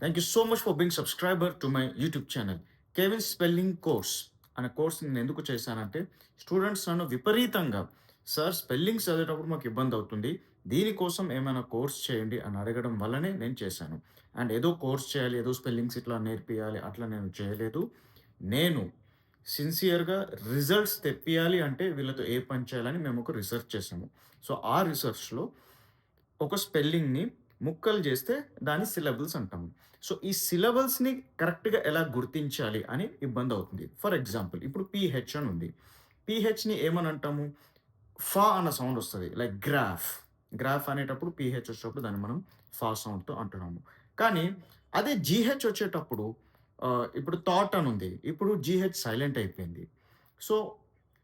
Thank you so much for being subscriber to my YouTube channel. Kevin spelling course అనే course నేను ఎందుకు చేశానంటే, students నన్ను విపరీతంగా సార్ స్పెల్లింగ్స్ చదివేటప్పుడు మాకు ఇబ్బంది అవుతుంది. దీనికోసం ఏమైనా కోర్స్ చేయండి అని అడగడం వల్లనే నేను చేశాను. అండ్ ఏదో కోర్స్ చేయాలి, ఏదో స్పెల్లింగ్స్ ఇట్లా నేర్పియాలి అట్లా నేను చేయలేదు. నేను సిన్సియర్‌గా రిజల్ట్స్ తెప్పియాలి అంటే వీళ్ళతో ఏ పని చేయాలని మేము ఒక రిసర్చ్ చేసాము. సో, ఆ రిసర్చ్‌లో ఒక స్పెల్లింగ్‌ని ముక్కలు చేస్తే దాన్ని సిలబుల్స్ అంటాము. సో, ఈ సిలబుల్స్‌ని కరెక్ట్‌గా ఎలా గుర్తించాలి అని ఇబ్బందవుతుంది. ఫర్ ఎగ్జాంపుల్ ఇప్పుడు పీహెచ్ అని ఉంది. పీహెచ్‌ని ఏమని అంటాము? ఫా అన్న సౌండ్ వస్తది. Like graph. గ్రాఫ్ అనేటప్పుడు పీహెచ్ వచ్చేటప్పుడు దాన్ని మనం ఫా సౌండ్‌తో అంటున్నాము. కానీ అదే జీహెచ్ వచ్చేటప్పుడు ఇప్పుడు థాట్ అని ఉంది. ఇప్పుడు జీహెచ్ సైలెంట్ అయిపోయింది. సో,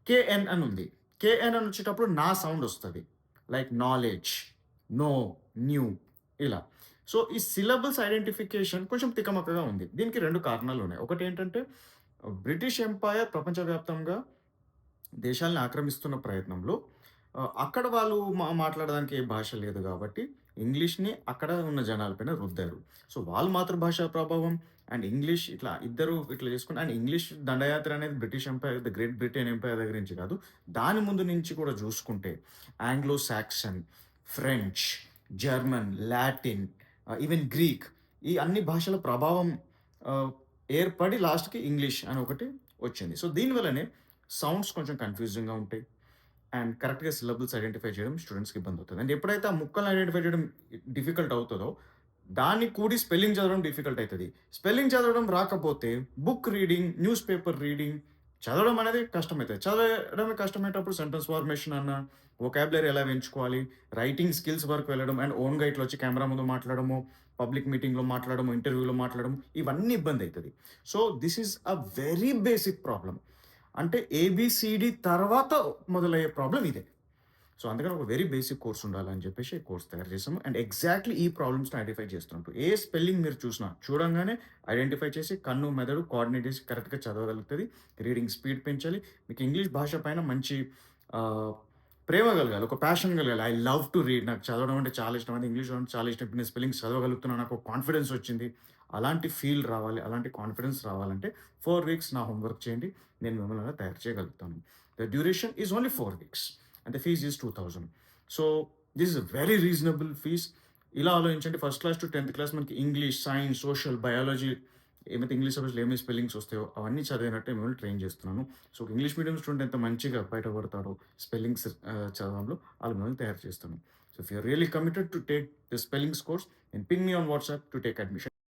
కేఎన్ అని ఉంది. కేఎన్ అని వచ్చేటప్పుడు నా సౌండ్ వస్తది. లైక్ నాలెడ్జ్, నో, న్యూ ఇలా. సో, ఈ సిలబుల్స్ ఐడెంటిఫికేషన్ కొంచెం తికమకగా ఉంది. దీనికి 2 కారణాలున్నాయి. ఒకటేంటంటే బ్రిటిష్ ఎంపైర్ ప్రపంచవ్యాప్తంగా దేశాల్ని ఆక్రమిస్తున్న ప్రయత్నంలో అక్కడ వాళ్ళు మాట్లాడడానికి ఏ భాష లేదు గాబట్టి, ఇంగ్లీష్‌ని అక్కడ ఉన్న జనాలపైన రుద్దారు. సో, వాళ్ళ మాతృభాష ప్రభావం అండ్ ఇంగ్లీష్ ఇట్లా ఇద్దరు ఇట్లా చేసుకొని అండ్ ఇంగ్లీష్ దండయాత్ర అనేది British empire, the great Britain empire దగ్గర నుంచి కాదు. దాని ముందు నుంచి కూడా చూసుకుంటే Anglo Saxon, French, German, Latin even Greek ఈ అన్ని భాషల ప్రభావం ఆహ్, ఏర్పడి లాస్ట్‌కి ఇంగ్లీష్ అని ఒకటి వచ్చింది. సో, దీనివల్లనే సౌండ్స్ కొంచెం కన్‌ఫ్యూజింగ్‌గా ఉంటాయి. అండ్ కరెక్ట్‌గా సిలబుల్స్ ఐడెంటిఫై చేయడం స్టూడెంట్స్‌కి ఇబ్బందవుతది. అండ్ ఎప్పుడైతే ఆ ముక్కల్ని ఐడెంటిఫై చేయడం డిఫికల్ట్ అవుతదో, దాన్ని కూడి స్పెల్లింగ్ చదవడం డిఫికల్ట్ అయితది. స్పెల్లింగ్ చదవడం రాకపోతే book reading, news paper reading చదవడం అనేది కష్టమైతది. చదవడమే కష్టమయ్యేటప్పుడు సెంటెన్స్ ఫార్మేషన్ అన్నా, వొకాబులరీ ఎలా పెంచుకోవాలి, రైటింగ్ స్కిల్స్ వరకు వెళ్ళడం అండ్ ఓన్‌గా ఇట్లా వచ్చి కెమెరా ముందు మాట్లాడడము, పబ్లిక్ మీటింగ్‌లో మాట్లాడడము, ఇంటర్వ్యూలో మాట్లాడడం ఇవన్నీ ఇబ్బందయితది. So, this is a very basic problem. అంటే ఏబీసీడీ తర్వాత మొదలయ్యే ప్రాబ్లమ్ ఇదే. సో, అందుకని ఒక వెరీ బేసిక్ కోర్స్ ఉండాలని చెప్పేసి కోర్స్ తయారు చేసాము. అండ్ ఎగ్జాక్ట్‌లీ ఈ ప్రాబ్లమ్స్‌ని ఐడెంటిఫై చేస్తున్నట్టు. ఏ స్పెల్లింగ్ మీరు చూసినా చూడంగానే ఐడెంటిఫై చేసి కన్ను, మెదడు కోఆర్డినేట్ చేసి కరెక్ట్‌గా చదవగలుగుతది. రీడింగ్ స్పీడ్ పెంచాలి. మీకు ఇంగ్లీష్ భాష పైన మంచి ఆహ్, ప్రేమ కలగాలి. ఒక ప్యాషన్ కలగాలి. I love to read. నాకు చదవడం అంటే చాలా ఇష్టం. అది ఇంగ్లీష్ అంటే చాలా ఇష్టం. ఇప్పుడు నేను స్పెల్లింగ్స్ చదవగలుగుతున్నాను. నాకు ఒక కాన్ఫిడెన్స్ వచ్చింది. అలాంటి ఫీల్ రావాలి. అలాంటి కాన్ఫిడెన్స్ రావాలంటే 4 వీక్స్ నా హోంవర్క్ చేయండి. నేను మిమ్మల్ని అలా తయారు చేయగలుగుతాను. The duration is only 4 weeks. And the fees is 2000. So, this is very reasonable fees. ఇలా ఆలోచించండి ఫస్ట్ క్లాస్ టు 10థ్ క్లాస్ మనకి ఇంగ్లీష్, సైన్స్, సోషల్, బయాలజీ ఏమైతే ఇంగ్లీష్ సబ్జెక్ట్‌లో ఏమేమి స్పెల్లింగ్స్ వస్తాయో అవన్నీ చదివినట్టే మిమ్మల్ని ట్రైన్ చేస్తున్నాను. సో, ఒక ఇంగ్లీష్ మీడియం స్టూడెంట్ ఎంత మంచిగా బయటపడతాడో స్పెల్లింగ్స్ చదవడంలో అలా మిమ్మల్ని తయారు చేస్తున్నాను. So, if you are really committed to take the spellings course then ping me on WhatsApp to take admission.